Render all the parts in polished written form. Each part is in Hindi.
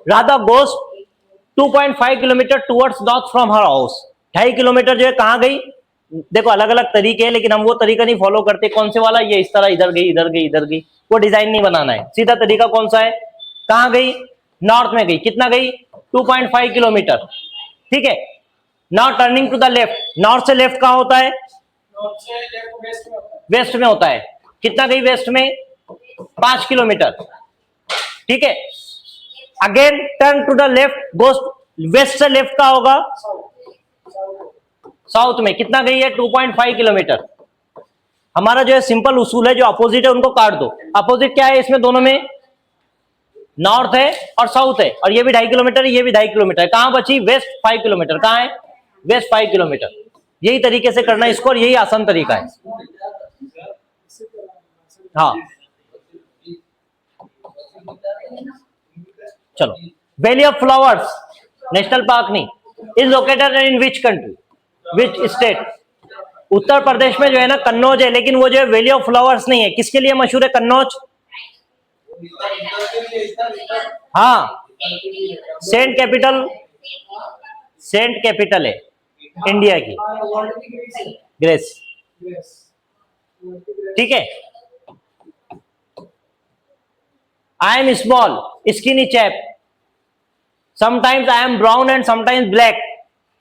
Radha goes 2.5 kilometre towards north from her house. 2.5 kilometre जो है कहां गई? देखो अलग अलग तरीके हैं, लेकिन हम वो तरीका नहीं फॉलो करते। कौन से वाला? ये इस तरह इधर गई इधर गई इधर गई, वो डिजाइन नहीं बनाना है। सीधा तरीका कौन सा है? कहां गई? नॉर्थ में गई। कितना गई? 2.5 किलोमीटर। ठीक है, now turning to the left. North से लेफ्ट कहां होता है? वेस्ट में होता है। कितना गई वेस्ट में? 5 किलोमीटर। ठीक है, again turn to the left, goes west से लेफ्ट का होगा साउथ में। कितना गई है? 2.5 किलोमीटर। हमारा जो है सिंपल उसूल है, जो अपोजिट है उनको काट दो। अपोजिट क्या है इसमें? दोनों में नॉर्थ है और साउथ है, और ये भी 2.5 किलोमीटर है, ये भी 2.5 किलोमीटर है। कहां बची? West 5 kilometre. कहां है? West 5 kilometre. यही तरीके से करना है इसको, और यही आसान तरीका है। हाँ चलो, valley of flowers national park नहीं, is located in which country, which state? Uttar Pradesh में जो है ना कन्नौज है, लेकिन वो जो है वैली ऑफ फ्लावर्स नहीं है। किसके लिए मशहूर है कन्नौज? हाँ, सेंट कैपिटल है इंडिया की, ग्रेस। ठीक है, I am small skinny chap, sometimes I am brown and sometimes black,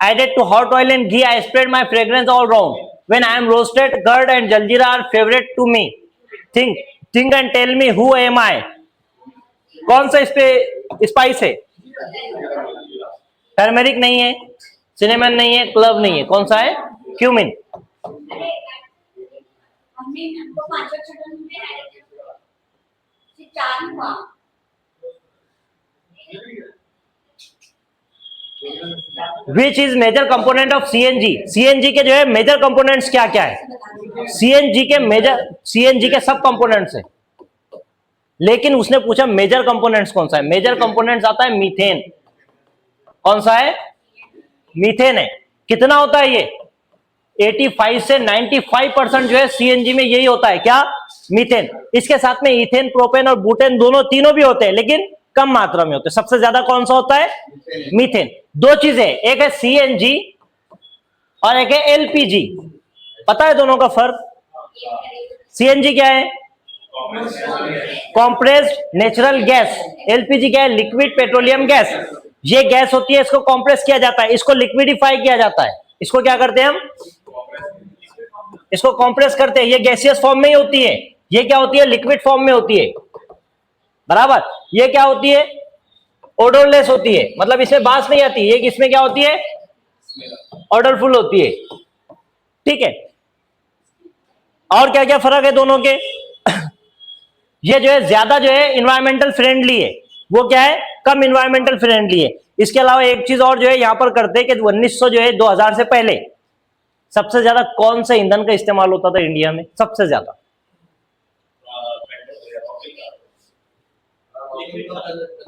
added to hot oil and ghee I spread my fragrance all round, when I am roasted curd and jaljeera are favorite to me, think and tell me who am I? कौन सा इस पे स्पाइस है? टर्मेरिक नहीं है, सिनेमन नहीं है, क्लव नहीं है, कौन सा है? Cumin. Which is major component of CNG? CNG के जो है मेजर कंपोनेंट्स क्या क्या है? सीएनजी के सब कंपोनेंट्स है, लेकिन उसने पूछा मेजर कंपोनेंट्स कौन सा है। मेजर कंपोनेंट्स आता है मीथेन। कौन सा है? मीथेन है। कितना होता है ये? 85 से 95% जो है सीएनजी में यही होता है। क्या? मीथेन। इसके साथ में इथेन, प्रोपेन और बुटेन तीनों भी होते हैं, लेकिन कम मात्रा में होते हैं। सबसे ज्यादा कौन सा होता है? मीथेन। दो चीजें, एक है सीएनजी और एक है एलपीजी। पता है दोनों का फर्क? सीएनजी क्या है? Compressed natural gas. एलपीजी क्या है? Liquid petroleum gas. ये गैस होती है, इसको कॉम्प्रेस किया जाता है, इसको लिक्विडिफाई किया जाता है। इसको क्या करते हैं हम? इसको कॉम्प्रेस करते हैं। ये गैसियस फॉर्म में ही होती है, ये क्या होती है? लिक्विड फॉर्म में होती है। बराबर। ये क्या होती है? ओडोरलेस होती है, मतलब इसमें बांस नहीं आती। ये इसमें क्या होती है? ऑर्डरफुल होती है। ठीक है, और क्या क्या फर्क है दोनों के? ये जो है ज्यादा जो है इन्वायरमेंटल फ्रेंडली है, वो क्या है? कम इन्वायरमेंटल फ्रेंडली है। इसके अलावा एक चीज और जो है यहां पर करते हैं कि 1900 जो है 2000 से पहले सबसे ज्यादा कौन से ईंधन का इस्तेमाल होता था इंडिया में? सबसे ज्यादा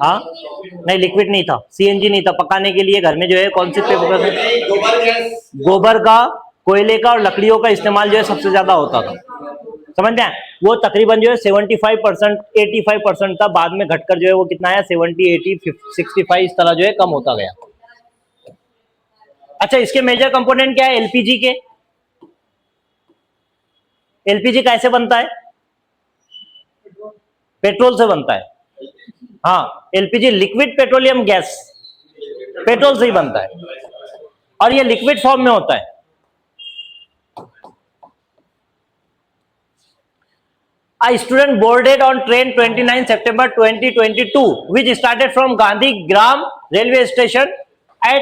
हाँ नहीं, लिक्विड नहीं था, सीएनजी नहीं था। पकाने के लिए घर में जो है कौन सी गोबर का, कोयले का और लकड़ियों का इस्तेमाल जो है सबसे ज्यादा होता था। समझ में? वो तकरीबन जो है 75% 85% था। बाद में घटकर जो है वो कितना है? 70, 80, 65 इस तरह जो है कम होता गया। अच्छा, इसके मेजर कंपोनेंट क्या है एलपीजी के? एलपीजी कैसे बनता है? पेट्रोल से बनता है। हाँ, LPG liquid petroleum gas, petrol से ही बनता है, और ये लिक्विड फॉर्म में होता है। A student boarded on train 29 September 2022, which started from Gandhi Gram railway station at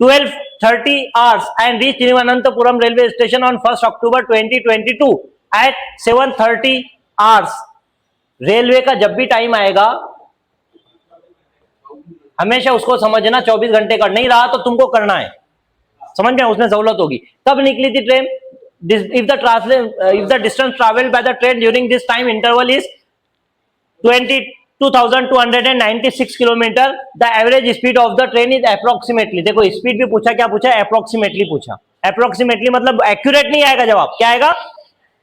12:30 hours and reached Thiruvananthapuram railway station on 1st October 2022 at 7:30 hours. Railway का जब भी टाइम आएगा हमेशा उसको समझना 24 घंटे का नहीं रहा तो तुमको करना है। समझ में? उसमें सहूलत होगी। कब निकली थी train? if the distance traveled by the train during this time interval is 22,296 kilometre, the average speed of the train is approximately। देखो स्पीड भी पूछा, क्या पूछा? अप्रोक्सीमेटली पूछा। अप्रोक्सीमेटली मतलब एक्यूरेट नहीं आएगा जवाब, क्या आएगा?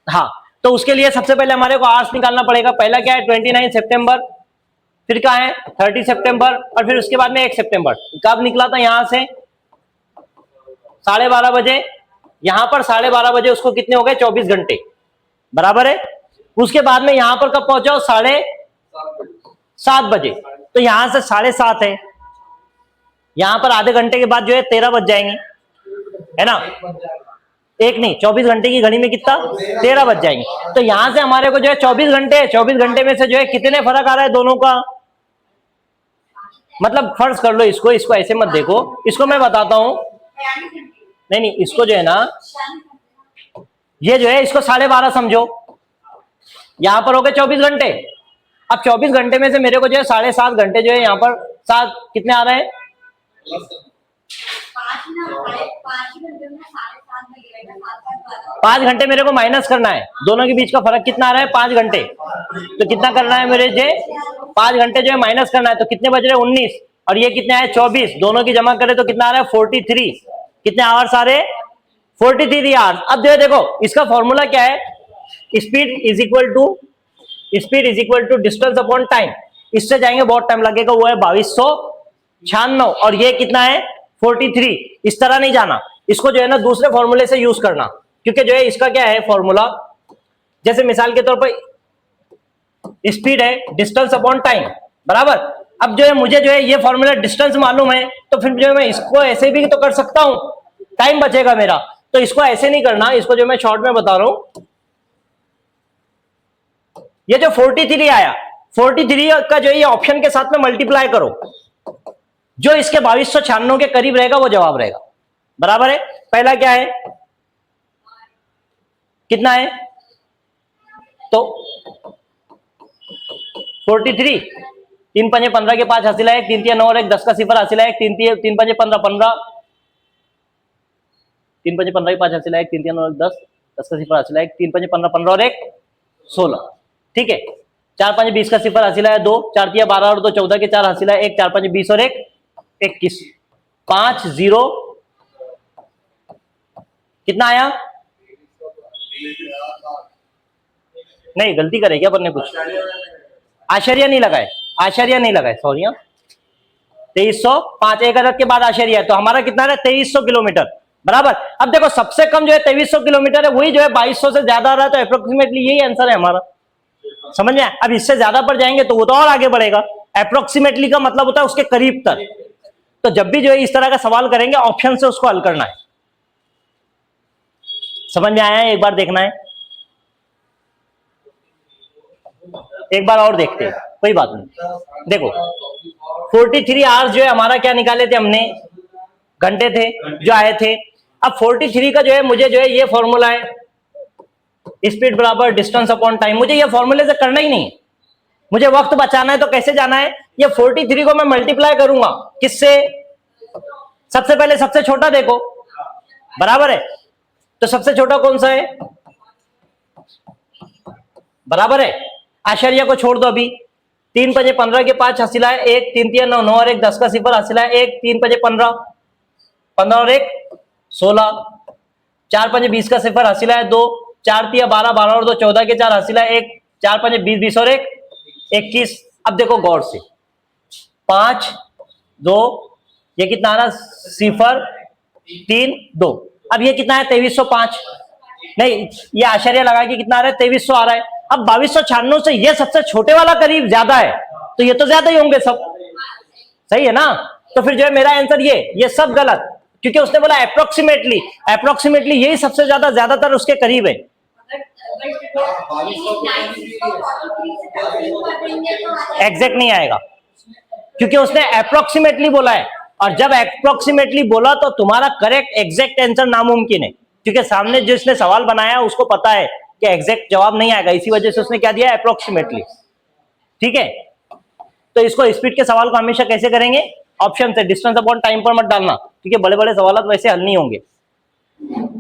हाँ, तो उसके लिए सबसे पहले हमारे को आवर्स निकालना पड़ेगा। पहला क्या है? 29 सितंबर फिर कहाँ है 30 सितंबर, और फिर उसके बाद में 1 सितंबर। कब निकला था यहां से 12:30 बजे, यहां पर 12:30 बजे, उसको कितने हो गए 24 घंटे, बराबर है। उसके बाद में यहां पर कब पहुंचा 7:30 बजे, तो यहां से 7:30 है, यहां पर आधे घंटे के बाद जो है 13 बज जाएंगे, है ना। एक नहीं, 24 घंटे की घड़ी में कितना 13 बज जाएंगे। तो यहां से हमारे को जो है 24 घंटे, 24 घंटे में से जो है कितने फर्क आ रहा है दोनों का, मतलब फर्ज कर लो इसको, इसको ऐसे मत देखो, इसको मैं बताता हूं, नहीं इसको जो है ना, ये जो है इसको 12:30 समझो, यहां पर हो गए 24 घंटे। अब 24 घंटे में से मेरे को जो है 7.5 घंटे जो है यहाँ पर 7 कितने आ रहे हैं, 5 घंटे मेरे को माइनस करना है, दोनों के बीच का फर्क कितना आ रहा है 5 घंटे। तो कितना करना है मेरे जे 5 घंटे जो है माइनस करना है, तो कितने बज रहे 19, और ये कितने आए 24, दोनों की जमा करें तो कितना आ रहा है 43। कितने आवर्स आ रहे 43 आवर्स। अब जो है देखो इसका फॉर्मूला क्या है, speed is equal to distance upon time. इससे जाएंगे बहुत टाइम लगेगा, वो है 2296, और ये कितना है 43। इस तरह नहीं जाना, इसको जो है ना दूसरे फॉर्मूले से यूज करना, क्योंकि जो है इसका क्या है फॉर्मूला, जैसे मिसाल के तौर पर स्पीड है डिस्टेंस अपॉन टाइम, बराबर। अब जो है मुझे जो है ये फॉर्मूला डिस्टेंस मालूम है, तो फिर जो है मैं इसको ऐसे भी तो कर सकता हूं, टाइम बचेगा मेरा। तो इसको ऐसे नहीं करना, इसको जो मैं शॉर्ट में बता रहा हूं, ये जो 43 आया, 43 का जो ये ऑप्शन के साथ में मल्टीप्लाई करो, जो इसके 2296 के करीब रहेगा वो जवाब रहेगा, बराबर है। पहला क्या है, कितना है, तो 43, 3 पंजे 15 के 5 हासिल है 1, 3 3 9 और 1 10 का सिफर हासिल है 1, 3 पंजे 15 15, 3 पंजे 15 के 5 हासिल है 1, 3 3 9 10 10 का सिफर हासिल है 1, 3 पंजे 15 15 और 1 16, ठीक है। 4 5 20 का सिफर हासिल है 2, 4 3 12 और 2 14 के 4 हासिल है 1, 4 5 20 और 1 21, 5 0 कितना आया, नहीं गलती करे क्या अपन ने, कुछ आश्चर्य नहीं लगाए, आश्चर्य नहीं लगाए, सॉरी। 2305, एक अदद के बाद आश्चर्य है, तो हमारा कितना है 2300 किलोमीटर, बराबर। अब देखो सबसे कम जो है 2300 किलोमीटर है, वही जो है 2200 से ज्यादा आ रहा है, तो अप्रोक्सीमेटली यही आंसर है हमारा, समझ में। अब इससे ज्यादा पर जाएंगे तो वो तो और आगे बढ़ेगा, अप्रोक्सीमेटली का मतलब होता है उसके करीब तक। तो जब भी जो है इस तरह का सवाल करेंगे ऑप्शन से उसको हल करना है, समझ में आया है, एक बार देखना है, एक बार और देखते हैं, कोई बात नहीं। देखो 43 आवर्स जो है हमारा क्या निकाले थे हमने, घंटे थे जो आए थे। अब 43 का जो है मुझे जो है ये फॉर्मूला है, स्पीड बराबर डिस्टेंस अपॉन टाइम, मुझे ये फॉर्मूले से करना ही नहीं, मुझे वक्त बचाना है। तो कैसे जाना है, ये 43 को मैं मल्टीप्लाई करूंगा किससे, सबसे पहले सबसे छोटा देखो, बराबर है, तो सबसे छोटा कौन सा है, बराबर है, आश्चर्य को छोड़ दो अभी। 3 पंजे 15 के 5 हासिल है 1, 3 3 9 9 और 1 10 का सिफर हासिल है 1, 3 पंजे 15 15 और 1 16, 4 पंजे 20 का सिफर हासिल है 2, 4 3 12 12 और 2 14 के 4 हासिल है 1, 4 पंजे 20 20 और 1 21। अब देखो गौर से 5 2, ये कितना आ रहा सिफर 3 2, अब ये कितना है 2305, नहीं ये आश्चर्य लगा के कितना आ रहा है 2300 आ रहा है। अब 2296 से ये सबसे छोटे वाला करीब ज्यादा है, तो ये तो ज्यादा ही होंगे सब, सही है ना। तो फिर जो है मेरा आंसर ये सब गलत, क्योंकि उसने बोला अप्रोक्सीमेटली, अप्रोक्सीमेटली यही सबसे ज्यादातर उसके करीब है। एग्जैक्ट नहीं आएगा, क्योंकि उसने अप्रोक्सीमेटली बोला है, और जब अप्रोक्सीमेटली बोला तो तुम्हारा करेक्ट एग्जैक्ट आंसर नामुमकिन है, क्योंकि सामने जिसने सवाल बनाया उसको पता है कि एग्जैक्ट जवाब नहीं आएगा, इसी वजह से उसने क्या दिया अप्रोक्सीमेटली, ठीक है। तो इसको स्पीड के सवाल को हमेशा कैसे करेंगे, ऑप्शन से, डिस्टेंस अपॉन टाइम पर मत डालना, क्योंकि बड़े बड़े सवाल वैसे हल नहीं होंगे।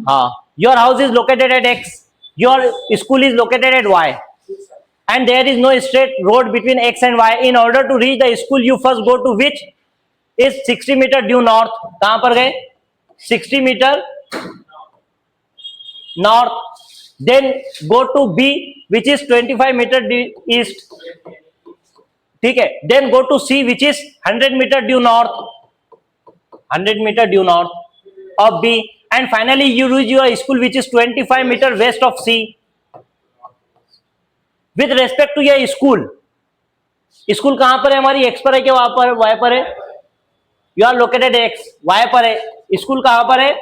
हाँ, your house is located at X, your school is located at Y, and there is no straight road between x and y. In order to reach the school you first go to which is 60 meter due north, कहां पर गए 60 metre north, then go to B which is 25 meter due east, ठीक है, then go to C which is 100 metre due north, 100 metre due north of B, and finally you reach your school which is 25 metre west of C. With respect to your school, school कहां पर है हमारी, एक्स पर है क्या वहां पर, वाई पर है, you are located X, Y पर है, स्कूल कहां पर है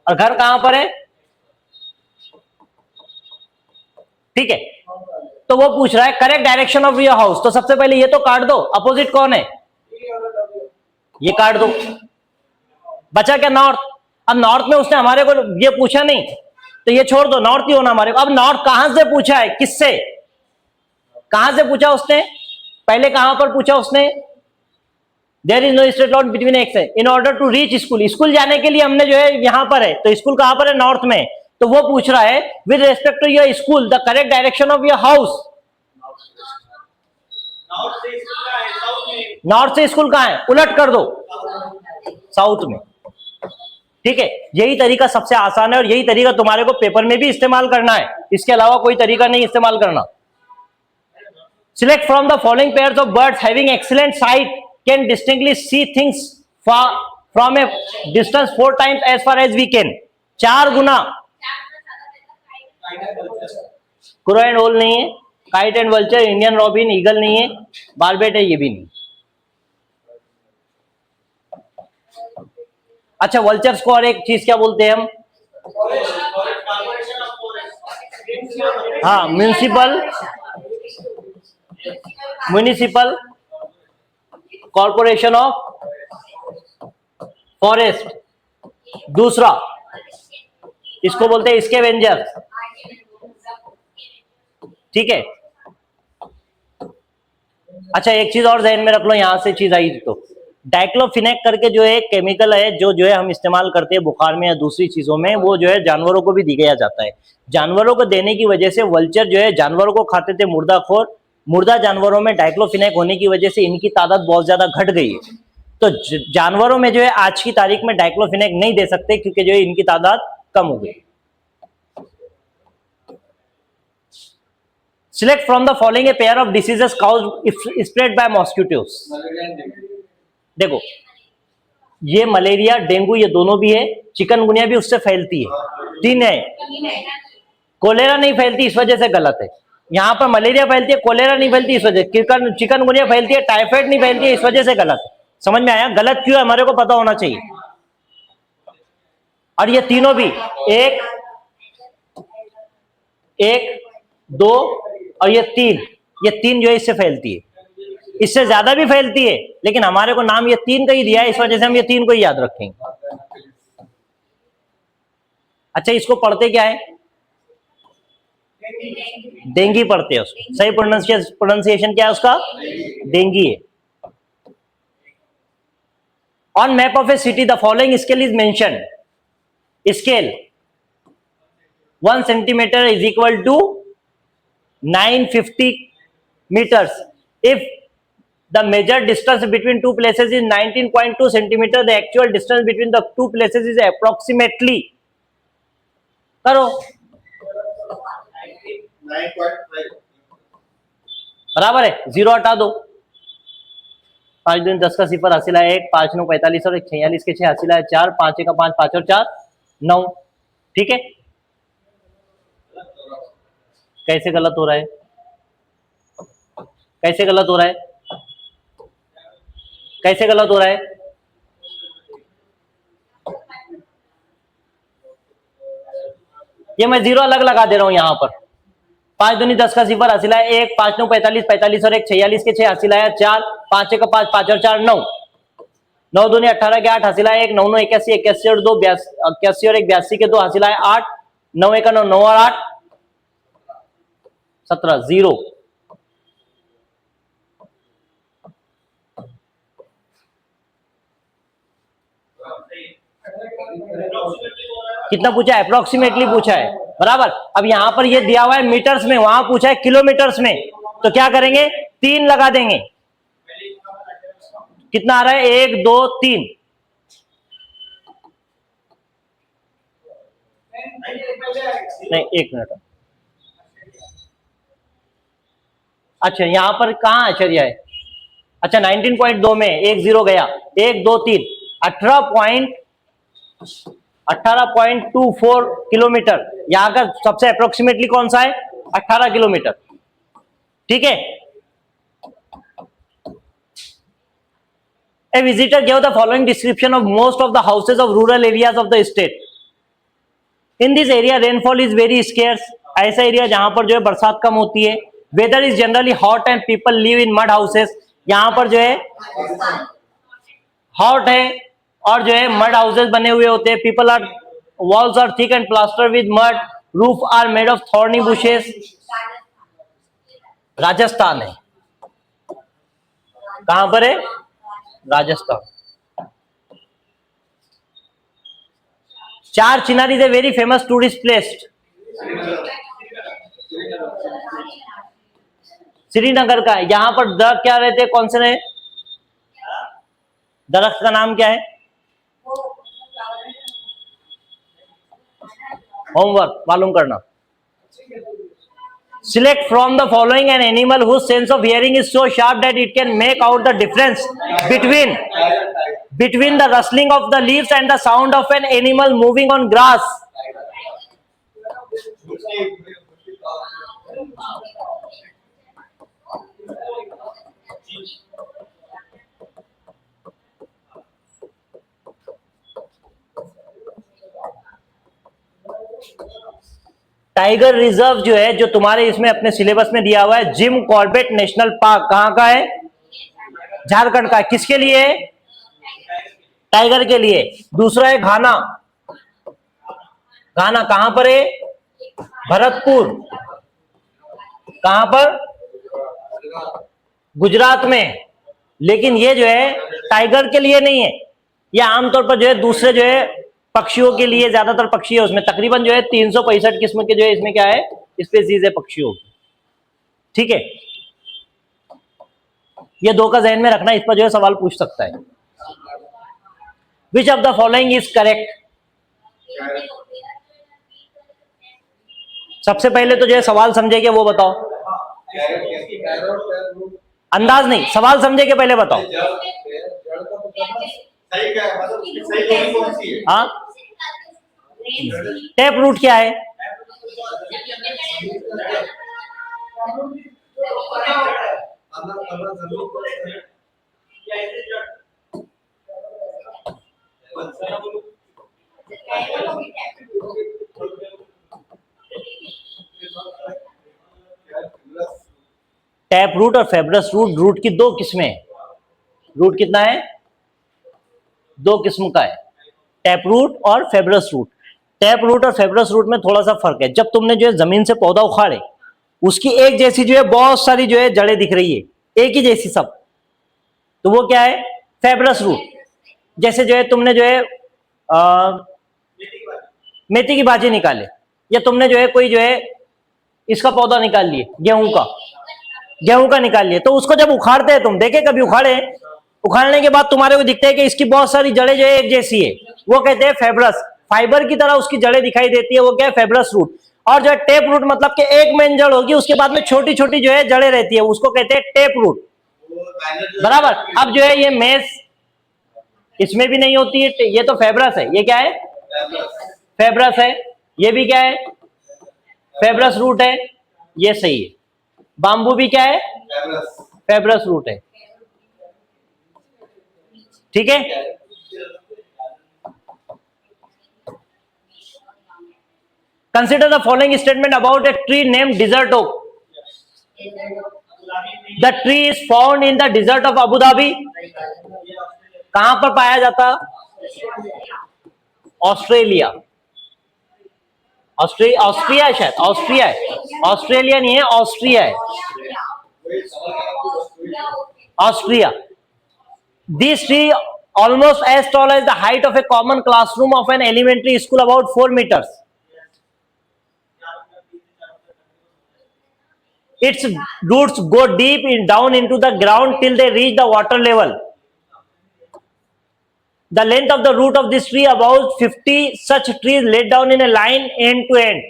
और घर कहां पर है, ठीक है. तो वो पूछ रहा है correct direction of your house. तो सबसे पहले ये तो काट दो, अपोजिट कौन है, ये काट दो, बचा क्या नॉर्थ. अब नॉर्थ में उसने हमारे को ये पूछा नहीं, तो ये छोड़ दो, नॉर्थ ही होना हमारे को. अब नॉर्थ कहां से पूछा है, किससे, कहां से पूछा उसने, पहले कहां पर पूछा उसने, there is no straight line between X है. In order to reach school, school जाने के लिए हमने जो है यहां पर है, तो स्कूल कहां पर है, नॉर्थ में. तो वो पूछ रहा है with respect to your school the correct direction of your house. North से स्कूल कहां है, उलट कर दो, साउथ में. ठीक है, यही तरीका सबसे आसान है और यही तरीका तुम्हारे को पेपर में भी इस्तेमाल करना है, इसके अलावा कोई तरीका नहीं इस्तेमाल करना. Select from the following pairs of birds having excellent sight can distinctly see things from a distance 4 times as far as we can. 4 गुना. क्रो एंड ओल नहीं है, kite and vulture, Indian robin, eagle नहीं है, बारबेट है, ये भी नहीं. अच्छा, वल्चर्स को और एक चीज क्या बोलते हैं हम, हाँ, municipal, municipal corporation of forest. दूसरा इसको बोलते हैं स्कैवेंजर. ठीक है. अच्छा, एक चीज और ध्यान में रख लो, यहां से चीज आई तो डाइक्लोफिनेक करके जो है केमिकल है, जो है हम इस्तेमाल करते हैं बुखार में या दूसरी चीजों में, वो जो है जानवरों को भी दिया जाता है. जानवरों को देने की वजह से वल्चर जो है जानवरों को खाते थे, मुर्दाखोर, मुर्दा जानवरों में डाइक्लोफिनेक होने की वजह से इनकी तादाद बहुत ज्यादा घट गई है. तो जानवरों में जो है आज की तारीख में डाइक्लोफिनेक नहीं दे सकते क्योंकि जो है इनकी तादाद कम हो गई. Select from the following a pair of diseases caused spread by mosquitoes. देखो, ये मलेरिया, डेंगू, ये दोनों भी है, चिकनगुनिया भी उससे फैलती है, 3 है. कोलेरा नहीं फैलती, इस वजह से गलत है. यहां पर मलेरिया फैलती है, कोलेरा नहीं फैलती, इस वजह से. चिकनगुनिया फैलती है, टाइफाइड नहीं फैलती है, इस वजह से गलत है. समझ में आया, गलत क्यों है हमारे को पता होना चाहिए. और ये तीनों भी, एक, 2 और ये 3, ये 3 जो है इससे फैलती है. इससे ज्यादा भी फैलती है, लेकिन हमारे को नाम ये 3 का ही दिया है, इस वजह से हम ये 3 को ही याद रखेंगे. अच्छा, इसको पढ़ते क्या है, डेंगी पढ़ते हैं उसको. सही प्रोनाउंसिएशन क्या है उसका, डेंगी है. On map of a city the following scale is mention. Scale 1 centimetre is equal to 950 meters. If the measured distance between two places is 19.2 centimeter, the actual distance between the two places is approximately, करो, 9.5 बराबर है. 0 हटा दो. 5 दूनी 10 का 0 हासिल है 1, 5 9 45 और 1 46 के 6 हासिल है 4, 5 1 5 5 और 4 9. ठीक है, कैसे गलत हो रहा है, कैसे गलत हो रहा है, कैसे गलत हो रहा है. ये मैं 0 अलग लगा दे रहा हूं यहां पर. 5 दूनी 10 का 0 हासिल है 1, 5 9 45 45 और 1 46 के 6 हासिल है 4, 5 1 5 5 और 4 9. 9 दूनी 18 के 8 हासिल है 1, 9 9 81 81 और 2 81 और 1 82 के 2 हासिल है 8, 9 1 9 9 और 8 17 0. कितना पूछा है, अप्रोक्सीमेटली पूछा है, बराबर. अब यहां पर ये दिया हुआ है मीटर्स में, वहां पूछा है किलोमीटर्स में, तो क्या करेंगे, 3 लगा देंगे. कितना आ रहा है, 1 2 3. नहीं, 1 मिनट. अच्छा यहाँ पर कहाँ आश्चर्य है? अच्छा 19.2 में 1 0 गया, 1 2 3 18.24 किलोमीटर। यहाँ का सबसे अप्रोक्सीमेटली कौन सा है? 18 किलोमीटर। ठीक है। A visitor gave the following description of most of the houses of rural areas of the state. In this area rainfall is very scarce. ऐसा एरिया जहां पर जो है बरसात कम होती है। Weather is generally hot and people live in mud houses. यहाँ पर जो है हॉट है और जो है मड हाउसेस बने हुए होते हैं। People are walls are thick and plaster with mud, roof are made of thorny bushes. Rajasthan है। कहां पर है? Rajasthan. Char Chinar is a very famous tourist place. Srinagar का है। यहां पर दरख्त क्या रहते हैं? कौन से रहे? दरख्त का नाम क्या है? होमवर्क मालूम करना। Select from the following an animal whose sense of hearing is so sharp that it can make out the difference between the rustling of the leaves and the sound of an animal moving on grass. Tiger reserve जो है, जो तुम्हारे इसमें अपने सिलेबस में दिया हुआ है, जिम कॉर्बेट नेशनल पार्क कहां का है? झारखंड का। किसके लिए? टाइगर के लिए। दूसरा है घाना। घाना कहां पर है? भरतपुर। कहां पर? गुजरात में। लेकिन ये जो है टाइगर के लिए नहीं है, ये आमतौर पर जो है दूसरे जो है पक्षियों के लिए, ज्यादातर पक्षी है उसमें, तकरीबन जो है 365 किस्म के जो है इसमें क्या है, स्पीसीज है पक्षियों की। ठीक है, ये दो का जहन में रखना, इस पर जो है सवाल पूछ सकता है। Which of the following is correct? सबसे पहले तो जो है सवाल समझे के वो बताओ। अंदाज नहीं, सवाल समझे के पहले बताओ। हाँ, टैप रूट क्या है? टैप रूट और फेब्रस रूट, रूट की दो किस्में। रूट कितना है? दो किस्म का है, टैप रूट और फेब्रस रूट। टैप रूट और फेब्रस रूट में थोड़ा सा फर्क है। जब तुमने जो है जमीन से पौधा उखाड़े, उसकी एक जैसी जो है बहुत सारी जो है जड़ें दिख रही है, एक ही जैसी सब, तो वो क्या है? फेब्रस रूट। जैसे जो है तुमने जो है मेथी की भाजी निकाले, या तुमने जो है कोई जो है इसका पौधा निकाल लिए, गेहूं का निकाल लिए, तो उसको जब उखाड़ते हैं, तुम देखे कभी उखाड़े? उखाड़ने के बाद तुम्हारे को दिखता है कि इसकी बहुत सारी जड़ें जो है एक जैसी है, वो कहते हैं फेब्रस। फाइबर की तरह उसकी जड़ें दिखाई देती है, वो क्या है? फेब्रस रूट। और जो है टेप रूट, मतलब कि एक मेन जड़ होगी, उसके बाद में छोटी छोटी जो है जड़ें रहती है, उसको कहते हैं टेप रूट। बराबर। अब जो है ये मेस इसमें भी नहीं होती है, ये तो फेब्रस है। ये क्या है? फेब्रस है। ये भी क्या है? फेब्रस रूट है। ये सही है। बाम्बू भी क्या है? फेब्रस रूट है। ठीक है। Consider the following statement about a tree named desert oak. The tree is found in the desert of Abu Dhabi. कहां पर पाया जाता? ऑस्ट्रेलिया। ऑस्ट्रिया है शायद, ऑस्ट्रिया है, ऑस्ट्रेलिया नहीं है, ऑस्ट्रिया है, Austria. This tree almost as tall as the height of a common classroom of an elementary school, about 4 meters. Its roots go deep down into the ground till they reach the water level. The length of the root of this tree about 50 such trees laid down in a line end to end.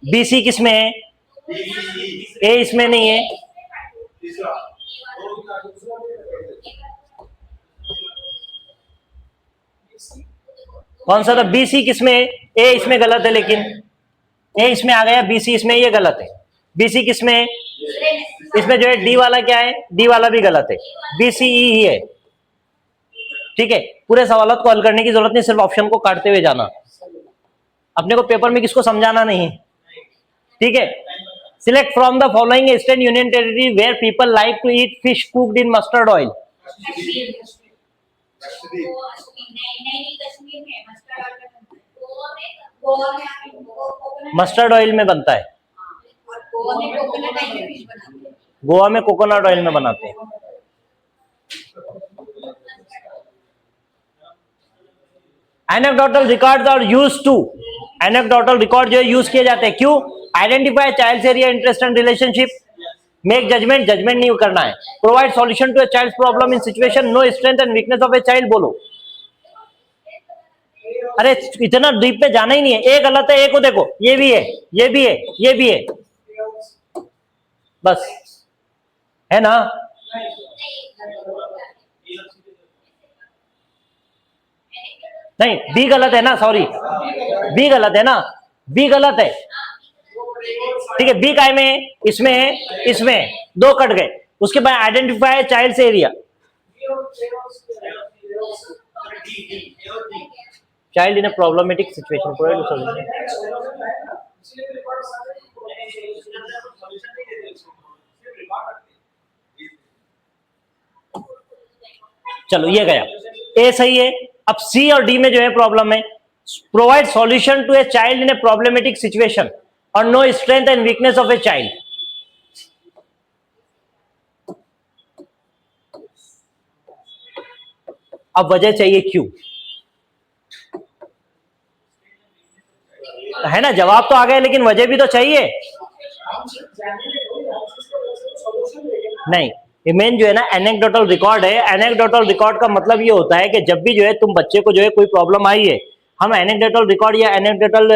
B C किस में है? ए इसमें नहीं है। कौन सा था? बी सी किस में है? ए इसमें गलत है, लेकिन ए इसमें आ गया, बी सी इसमें, ये गलत है। बी सी किस में है? इसमें जो है डी वाला क्या है? डी वाला भी गलत है, बी सी ई ही है। ठीक है, पूरे सवालों को हल करने की जरूरत नहीं, सिर्फ ऑप्शन को काटते हुए जाना। अपने को पेपर में किसको समझाना नहीं है। ठीक है, select from the following state union territory where people like to eat fish cooked in mustard oil. Mustard oil में बनता है, गोवा में कोकोनट ऑयल में बनाते हैं। Anecdotal records are used to, anecdotal record जो है यूज किए जाते हैं, क्यों? Identify child's area interest and relationship, make judgement, judgement नहीं करना है, provide solution to a child's problem in situation, no strength and weakness of a child. बोलो, अरे इतना डीप पे जाना ही नहीं है। ए गलत है, ए को देखो, ये भी है, ये भी है, ये भी है, बस है ना। नहीं, बी गलत है ना, सॉरी, बी गलत है ना, बी गलत है। ठीक है, बी काय में है? इसमें है, इसमें है, दो कट गए। उसके बाद आइडेंटिफाई चाइल्ड से area, child in a problematic situation, provide solution. चलो ये गया, ए सही है। अब सी और डी में जो है प्रॉब्लम है, provide solution to a child in a problematic situation और know strength and weakness of a child. अब वजह चाहिए क्यों, है ना, जवाब तो आ गया लेकिन वजह भी तो चाहिए। नहीं, मेन जो है ना एनेक्डोटल रिकॉर्ड है। एनेक्डोटल रिकॉर्ड का मतलब ये होता है कि जब भी जो है तुम बच्चे को जो है कोई प्रॉब्लम आई है, हम एनेक्डोटल रिकॉर्ड या एनेक्डोटल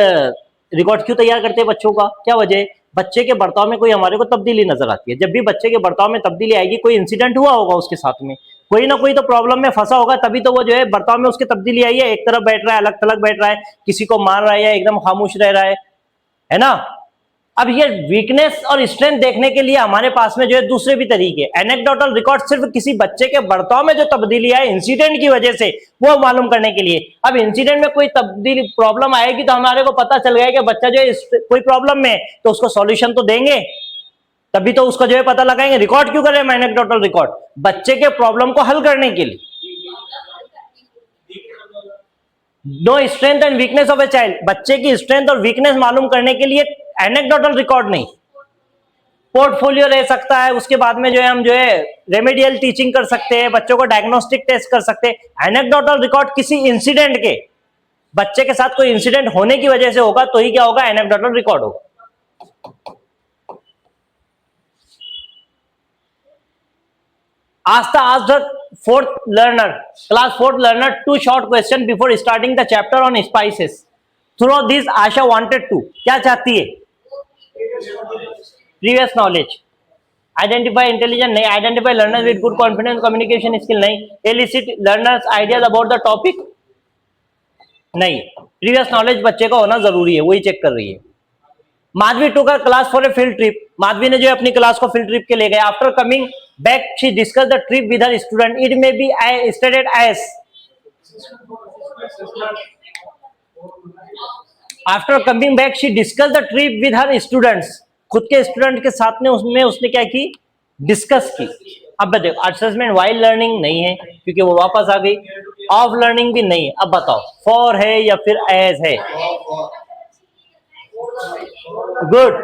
रिकॉर्ड क्यों तैयार करते हैं बच्चों का? क्या वजह है? बच्चे के बर्ताव में कोई हमारे को तब्दीली नजर आती है। जब भी बच्चे के बर्ताव में तब्दीली आएगी, कोई इंसिडेंट हुआ होगा उसके साथ में, कोई ना कोई तो प्रॉब्लम में फंसा होगा, तभी तो वो जो है बर्ताव में उसकी तब्दीली आई है। एक तरफ बैठ रहा है, अलग थलग बैठ रहा है, किसी को मार रहा है या एकदम खामोश रह रहा है ना। अब ये वीकनेस और स्ट्रेंथ देखने के लिए हमारे पास में जो है दूसरे भी तरीके। एनेक्डोटल रिकॉर्ड सिर्फ किसी बच्चे के बर्ताव में जो तब्दीली है इंसिडेंट की वजह से, वो मालूम करने के लिए। अब इंसिडेंट में कोई तब्दीली प्रॉब्लम आएगी तो हमारे को पता चल गया कि बच्चा जो है कोई प्रॉब्लम में है, तो उसको सॉल्यूशन तो देंगे, तभी तो उसको जो है पता लगाएंगे। रिकॉर्ड क्यों करें एनेक्डोटल रिकॉर्ड? बच्चे के प्रॉब्लम को हल करने के लिए। No strength and weakness of a child, बच्चे की स्ट्रेंथ और वीकनेस मालूम करने के लिए एनेक्डोटल रिकॉर्ड नहीं, पोर्टफोलियो रह सकता है। उसके बाद में जो है हम जो है रेमेडियल टीचिंग कर सकते हैं, बच्चों को डायग्नोस्टिक टेस्ट कर सकते हैं। एनेक्डोटल रिकॉर्ड किसी इंसिडेंट के, बच्चे के साथ कोई इंसिडेंट होने की वजह से होगा तो ही क्या होगा, एनेक्डोटल रिकॉर्ड होगा। Ask the fourth learner, class 4th learner, 2 short questions before starting the chapter on spices. Through this, Asha wanted to, क्या चाहती है? Previous knowledge. Identify intelligent, नहीं. Identify learners with good confidence communication skill, नहीं. Elicit learners ideas about the topic, नहीं. Previous knowledge बच्चे का होना जरूरी है, वही चेक कर रही है। माधवी टू का class for a field trip, Madhavi ने जो अपनी क्लास को फील्ड ट्रिप के ले गए। After coming back she discuss the trip with her student, it may be stated as. After coming back she discuss the trip with her students, खुद के स्टूडेंट के साथ में उसने क्या की, डिस्कस की। अब देखो, असेसमेंट वाइल लर्निंग नहीं है क्योंकि वो वापस आ गई, ऑफ लर्निंग भी नहीं है। अब बताओ फॉर है या फिर एज है? गुड,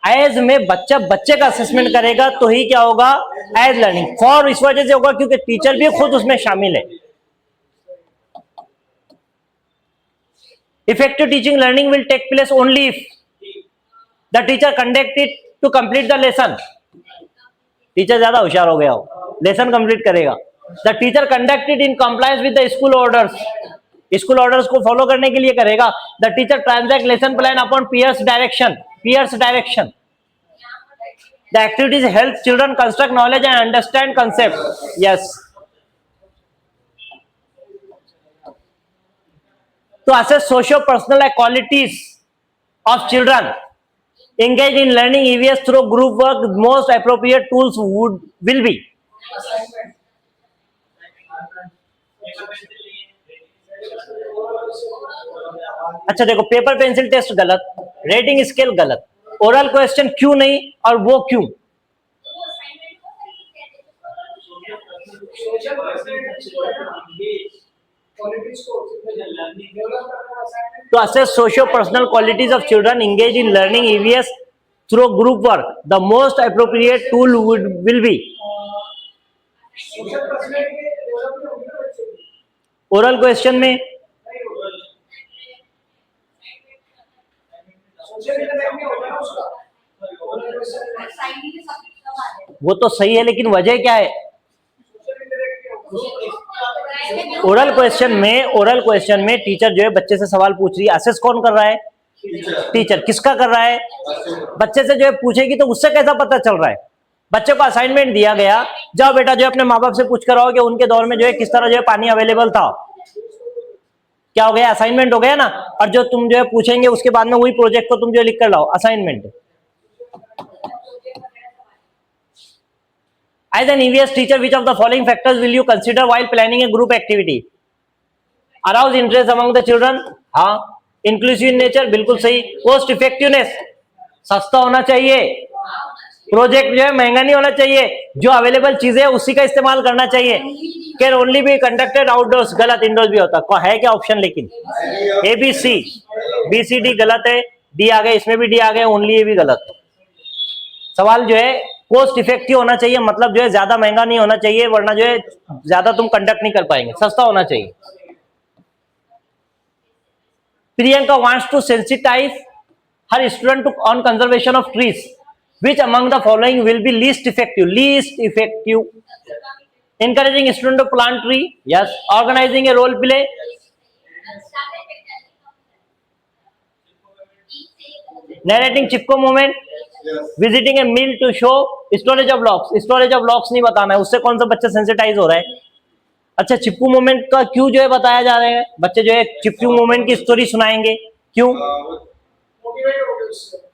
एज में बच्चे का असेसमेंट करेगा तो ही क्या होगा, एज लर्निंग। फॉर इस वजह से होगा क्योंकि टीचर भी खुद उसमें शामिल है। Effective teaching learning will take place only if the teacher conduct it to complete the lesson. Teacher ज्यादा होशियार हो गया हो, लेसन कंप्लीट करेगा। The teacher conduct it in compliance with the school orders, school orders को फॉलो करने के लिए करेगा। The teacher transact lesson plan upon peers direction. The activities help children construct knowledge and understand concept. Yes, to assess socio-personal qualities of children engaged in learning EVS through group work, most appropriate tools will be अच्छा देखो, पेपर पेंसिल टेस्ट गलत, रेटिंग स्केल गलत, ओरल क्वेश्चन क्यों नहीं और वो क्यों? To assess socio-personal qualities of children engaged in learning EVS through group work, the most appropriate tool will be oral question में वो तो सही है, लेकिन वजह क्या है? ओरल क्वेश्चन में टीचर जो है बच्चे से सवाल पूछ रही है, असेस कौन कर रहा है? टीचर। किसका कर रहा है? बच्चे से जो है पूछेगी तो उससे कैसा पता चल रहा है? बच्चे को असाइनमेंट दिया गया, जाओ बेटा जो है अपने माँ बाप से पूछ कर आओ कि उनके दौर में जो है किस तरह जो है पानी अवेलेबल था। क्या हो गया? असाइनमेंट हो गया ना। और जो तुम जो है पूछेंगे उसके बाद में वही प्रोजेक्ट को तुम जो लिख कर लाओ, assignment. As an EVS teacher, which of the following factors will you consider while planning a group activity? Arouse interest among the children, हाँ। Inclusive in nature, बिल्कुल सही। Cost effectiveness, सस्ता होना चाहिए। प्रोजेक्ट जो है महंगा नहीं होना चाहिए, जो अवेलेबल चीजें है उसी का इस्तेमाल करना चाहिए। Can only be conducted outdoors, गलत, इंडोर्स भी होता है। क्या ऑप्शन? लेकिन A B C, B C D गलत है, डी आ गए, इसमें भी डी आ गए, ओनली ए भी गलत। सवाल जो है कोस्ट इफेक्टिव होना चाहिए, मतलब जो है ज्यादा महंगा नहीं होना चाहिए, वरना जो है ज्यादा तुम कंडक्ट नहीं कर पाएंगे। सस्ता होना चाहिए। Priyanka wants to sensitise her student to on conservation of trees, which among the following will be least effective? Encouraging student to plant tree, yes. Organizing a role play, narrating Chipko moment, visiting a mill to show, storage of locks नहीं बताना है, उससे कौन सा बच्चा सेंसिटाइज हो रहा है? अच्छा, चिपकू मोमेंट का क्यों जो है बताया जा रहा है? बच्चे जो है चिपकू मोमेंट की स्टोरी सुनाएंगे, क्यों?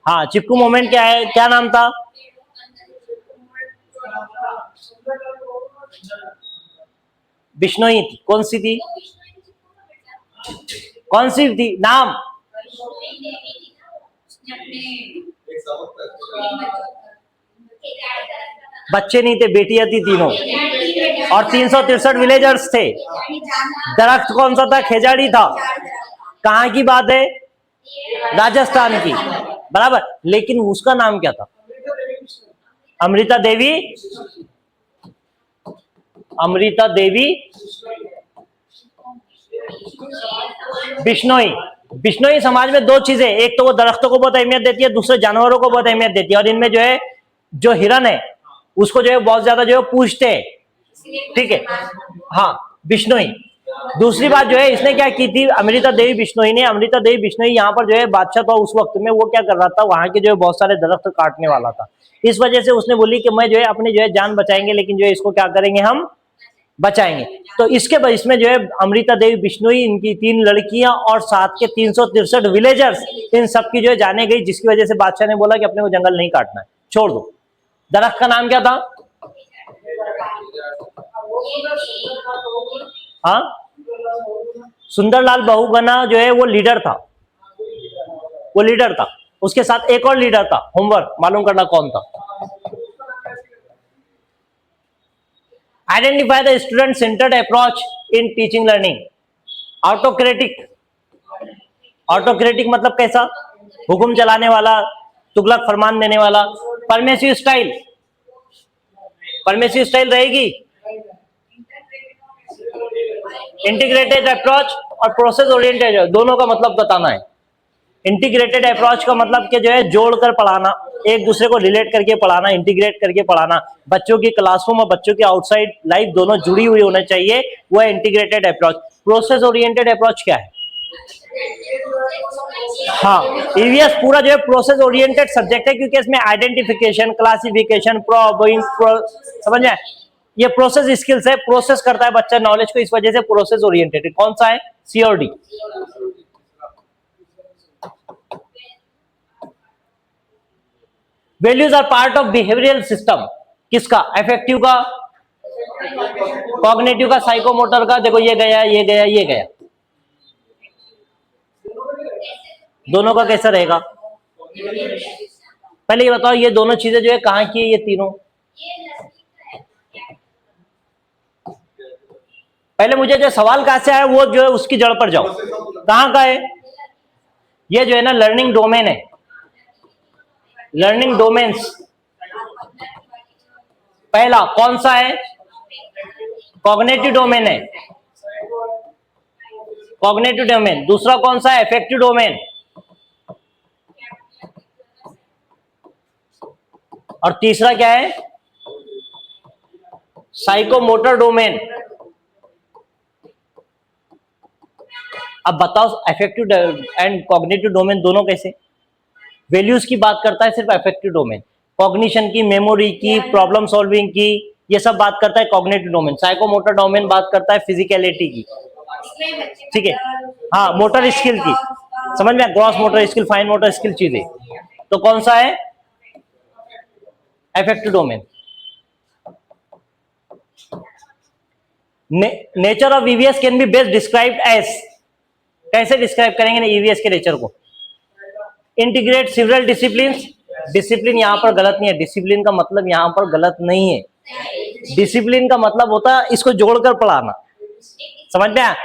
हाँ, चिपकू मोमेंट क्या है? क्या नाम था? बिश्नोई थी। कौन सी थी? कौन सी थी? नाम? बच्चे नहीं थे, बेटियां थी तीनों, और 363 विलेजर्स थे। दरख्त कौन सा था? खेजाड़ी था। कहाँ की बात है? राजस्थान की, बराबर। लेकिन उसका नाम क्या था? अमृता देवी बिश्नोई समाज में दो चीजें, एक तो वो दरख्तों को बहुत अहमियत देती है, दूसरे जानवरों को बहुत अहमियत देती है। और इनमें जो है जो हिरन है उसको जो है बहुत ज्यादा जो है पूछते हैं, ठीक है। हाँ, बिश्नोई। दूसरी बात जो है इसने क्या की थी, अमृता देवी बिश्नोई यहाँ पर जो है बादशाह था उस वक्त में, वो क्या कर रहा था, वहां के जो है बहुत सारे दरख्त काटने वाला था। इस वजह से उसने बोली कि मैं जो है अपनी जो है जान बचाएंगे, लेकिन जो है इसको क्या करेंगे, हम बचाएंगे। तो इसके बाद इसमें जो है अमृता देवी बिश्नोई, इनकी 3 लड़कियां और साथ के 363 विलेजर्स, इन सबकी जो है जाने गई, जिसकी वजह से बादशाह ने बोला कि अपने को जंगल नहीं काटना है, छोड़ दो। दरख्त का नाम क्या था? हाँ, सुंदरलाल बहुगुणा जो है वो लीडर था। उसके साथ एक और लीडर था। होमवर्क मालूम करना कौन था। Identify the student centred approach in teaching learning. Autocratic मतलब कैसा? हुक्म चलाने वाला, तुगलक फरमान देने वाला। परमेसिव स्टाइल रहेगी। इंटीग्रेटेड अप्रोच और प्रोसेस ओरिएंटेड, दोनों का मतलब बताना है। इंटीग्रेटेड अप्रोच का मतलब कि जो है जोड़कर पढ़ाना, एक दूसरे को रिलेट करके पढ़ाना, इंटीग्रेट करके पढ़ाना, बच्चों की क्लासरूम और बच्चों की आउटसाइड लाइफ दोनों जुड़ी हुई होना चाहिए, वो है integrated approach. Process oriented approach क्या है? हाँ, ईवीएस पूरा जो है प्रोसेस ओरिएंटेड सब्जेक्ट है, क्योंकि इसमें आइडेंटिफिकेशन, क्लासिफिकेशन, समझ में, ये प्रोसेस स्किल्स है, प्रोसेस करता है बच्चा नॉलेज को, इस वजह से प्रोसेस ओरिएंटेड। कौन सा है? सी और D. Values are part of behavioural system, किसका? अफेक्टिव का, कॉग्निटिव का, साइकोमोटर का। देखो ये गया, ये गया, ये गया, दोनों का कैसा रहेगा? पहले ये बताओ, ये दोनों चीजें जो है कहाँ की है? ये तीनों, पहले मुझे जो सवाल कहां से आया वो जो है उसकी जड़ पर जाओ, कहां का है? ये जो है ना लर्निंग डोमेन है, लर्निंग डोमेन्स। पहला कौन सा है? कॉग्निटिव डोमेन है, कॉग्निटिव डोमेन। दूसरा कौन सा है? Affective domain. और तीसरा क्या है? Psychomotor domain. अब बताओ अफेक्टिव एंड कॉग्निटिव डोमेन दोनों कैसे? वैल्यूज की बात करता है सिर्फ अफेक्टिव डोमेन, कॉग्निशन की, मेमोरी की, प्रॉब्लम सॉल्विंग की, ये सब बात करता है कॉग्निटिव डोमेन। साइकोमोटर डोमेन बात करता है फिजिकलिटी की, ठीक है, हाँ, मोटर स्किल की, समझ में, gross motor skill, fine motor skill चीजें। तो कौन सा है? Affective domain. Nature of EVS can be best described as, कैसे डिस्क्राइब करेंगे ना ईवीएस के नेचर को? Integrate several discipline. डिसिप्लिन यहां पर गलत नहीं है, डिसिप्लिन का मतलब यहां पर गलत नहीं है, डिसिप्लिन का मतलब होता है इसको जोड़कर पढ़ाना, समझ में आया?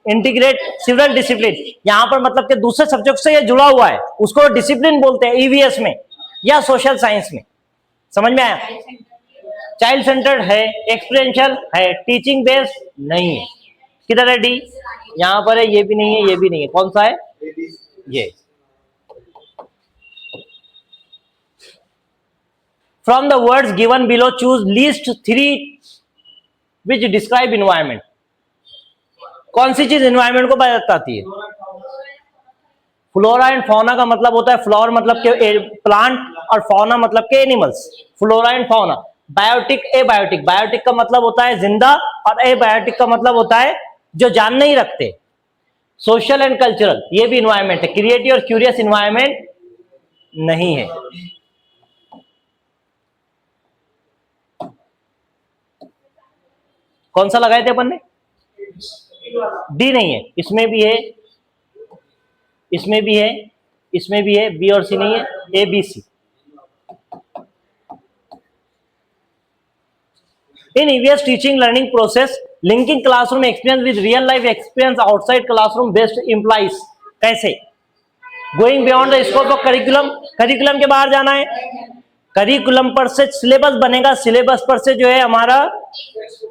इंटीग्रेट सिवरल डिसिप्लिन यहां पर मतलब कि दूसरे सब्जेक्ट से ये जुड़ा हुआ है, उसको डिसिप्लिन बोलते हैं ईवीएस में या सोशल साइंस में, समझ में आया? चाइल्ड सेंटर्ड है, एक्सपीरियंशियल है, टीचिंग बेस्ड नहीं है। किधर है डी? यहां पर है, ये भी नहीं है, ये भी नहीं है। कौन सा है? ये। From the words given below choose least 3 which describe environment. कौन सी चीज इन्वायरमेंट को बताती है? फ्लोरा एंड फौना का मतलब होता है, फ्लोर मतलब के प्लांट और फौना मतलब के animals, flora and fauna. Biotic, abiotic, biotic का मतलब होता है जिंदा और एबायोटिक का मतलब होता है जो जान नहीं रखते। सोशल एंड कल्चरल, ये भी इन्वायरमेंट है, क्रिएटिव और क्यूरियस इन्वायरमेंट नहीं है। कौन सा लगाए थे अपन ने? डी नहीं है, इसमें भी है, इसमें भी है, इसमें भी है, बी और सी नहीं है, A B C. In EVS teaching learning process, linking classroom experience with real life experience outside classroom based implies, कैसे? Going beyond the scope of curriculum, curriculum के बाहर जाना है, करिकुलम पर से सिलेबस बनेगा, सिलेबस पर से जो है हमारा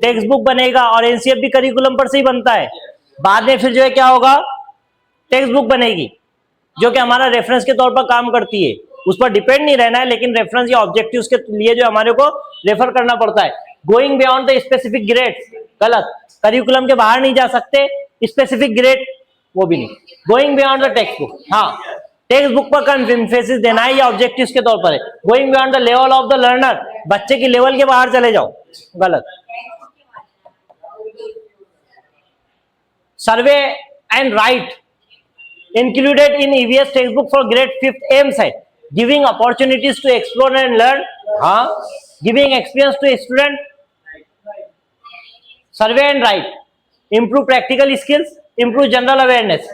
टेक्स्ट बुक बनेगा, और एनसीएफ भी करिकुलम पर से ही बनता है। बाद में फिर जो है क्या होगा? टेक्स्ट बुक बनेगी जो कि हमारा रेफरेंस के तौर पर काम करती है, उस पर डिपेंड नहीं रहना है, लेकिन रेफरेंस या ऑब्जेक्टिव्स के लिए जो हमारे को रेफर करना पड़ता है। Going beyond the specific grade, गलत, करिकुलम के बाहर नहीं जा सकते, स्पेसिफिक ग्रेड वो भी नहीं। Going beyond the text book, हाँ, टेक्स्ट बुक पर एम्फेसिस देना है या ऑब्जेक्टिव्स के तौर पर है। Going beyond the level of the learner, बच्चे की लेवल के बाहर चले जाओ, गलत। Survey and right included in EVS textbook for grade 5th aims at giving opportunities to explore and learn, हाँ, giving experience to a student, survey and write, improve practical skills, improve general awareness।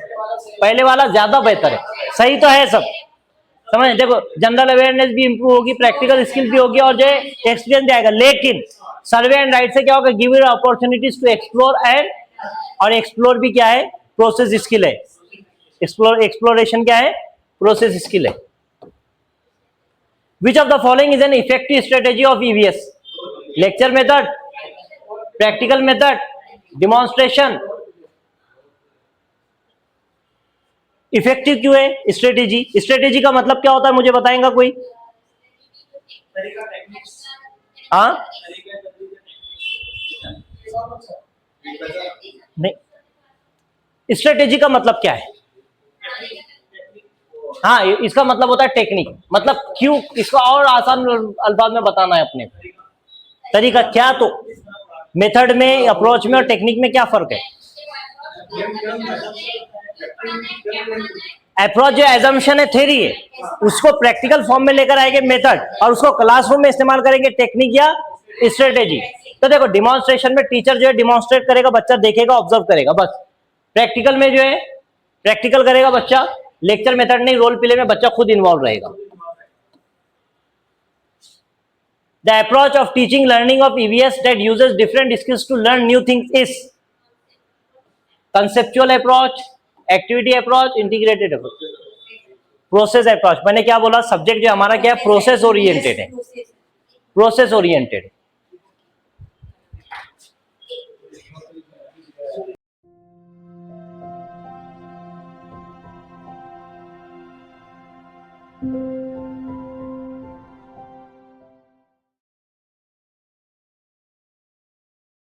पहले वाला ज्यादा बेहतर है, सही तो है सब, समझ? देखो जनरल अवेयरनेस भी इंप्रूव होगी, प्रैक्टिकल स्किल भी होगी और जो एक्सपीरियंस भी आएगा, लेकिन सर्वे एंड राइट से क्या होगा? Give opportunities to explore and, और एक्सप्लोर भी क्या है? प्रोसेस स्किल है। एक्सप्लोरेशन क्या है? प्रोसेस स्किल है। Which of the following is an effective strategy of EVS? Lecture method, practical method, demonstration, effective क्यों है? स्ट्रेटेजी। स्ट्रेटेजी का मतलब क्या होता है, मुझे बताएगा कोई? हाँ नहीं, स्ट्रेटेजी का मतलब क्या है? हाँ, इसका मतलब होता है टेक्निक। मतलब क्यों, इसका और आसान अल्फाज में बताना है अपने। तरीका क्या? तो मेथड में, अप्रोच में और टेक्निक में क्या फर्क है? अप्रोच जो एजम्पशन है, थ्योरी है, उसको प्रैक्टिकल फॉर्म में लेकर आएंगे मेथड, और उसको क्लासरूम में इस्तेमाल करेंगे टेक्निक या स्ट्रेटेजी। तो देखो, डिमॉन्स्ट्रेशन में टीचर जो है डिमॉन्स्ट्रेट करेगा, बच्चा देखेगा, ऑब्जर्व करेगा, बस। प्रैक्टिकल में जो है प्रैक्टिकल करेगा बच्चा, लेक्चर मेथड नहीं, रोल प्ले में बच्चा खुद इन्वॉल्व रहेगा। The approach of teaching learning of EVS that uses different skills to learn new things is conceptual approach, activity approach, integrated approach, process approach। मैंने क्या बोला? सब्जेक्ट जो हमारा क्या है, प्रोसेस ओरिएंटेड है, प्रोसेस ओरिएंटेड।